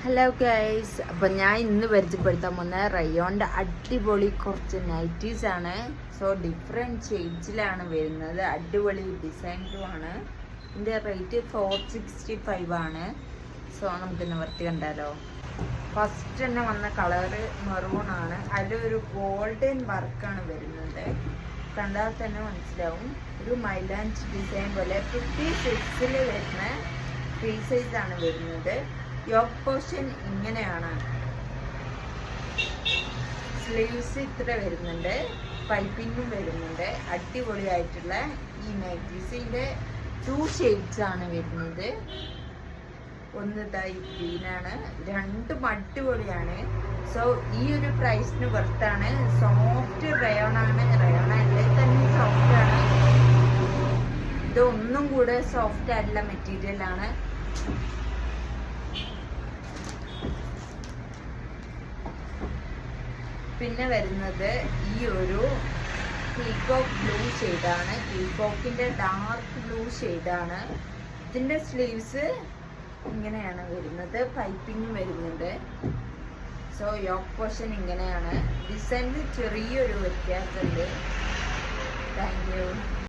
Hello guys, അപ്പോൾ ഞാൻ ഇന്ന് പരിചയപ്പെടുത്താൻ പോകുന്ന റയോണിൻ്റെ അടിപൊളി കുറച്ച് നൈറ്റീസ് ആണ്. സോ ഡിഫറെൻറ്റ് ഷെയ്ഡ്സിലാണ് വരുന്നത്. അടിപൊളി ഡിസൈനിലുമാണ്. ഇതിൻ്റെ റേറ്റ് 465 ആണ്. സോ നമുക്ക് നിവർത്തി കണ്ടാലോ. ഫസ്റ്റ് തന്നെ വന്ന കളറ് മെറൂൺ ആണ്. അതിലൊരു ഗോൾഡൻ വർക്കാണ് വരുന്നത്. കണ്ടാൽ തന്നെ മനസ്സിലാവും. ഒരു മൈലാഞ്ച് ഡിസൈൻ പോലെ 56 വരുന്ന ഫ്രീ സൈസ് ആണ് വരുന്നത്. യോക്ക് പോർഷൻ ഇങ്ങനെയാണ്. സ്ലീവ്സ് ഇത്ര വരുന്നുണ്ട്, പൈപ്പിങ്ങും വരുന്നുണ്ട്. അടിപൊളിയായിട്ടുള്ള ഈ നൈറ്റീസിൻ്റെ 2 ഷെയ്ഡ്സ് ആണ് വരുന്നത്. ഒന്ന് ഗ്രീനാണ്, രണ്ടും അടിപൊളിയാണ്. സോ ഈ ഒരു പ്രൈസിന് വർത്താണ്. സോഫ്റ്റ് റയോണാണ്. റയോൺ അല്ലേ തന്നെ സോഫ്റ്റ് ആണ്. ഇതൊന്നും കൂടെ സോഫ്റ്റ് ആയിട്ടുള്ള മെറ്റീരിയൽ ആണ്. പിന്നെ വരുന്നത് ഈ ഒരു പീകോക്ക് ബ്ലൂ ഷെയ്ഡാണ്. പീകോക്കിൻ്റെ ഡാർക്ക് ബ്ലൂ ഷെയ്ഡാണ്. ഇതിൻ്റെ സ്ലീവ്സ് ഇങ്ങനെയാണ് വരുന്നത്, പൈപ്പിങ്ങും വരുന്നുണ്ട്. സോ യോക്ക് പോർഷൻ ഇങ്ങനെയാണ്. ഡിസൈനിൽ ചെറിയൊരു വ്യത്യാസമുണ്ട്. Thank you.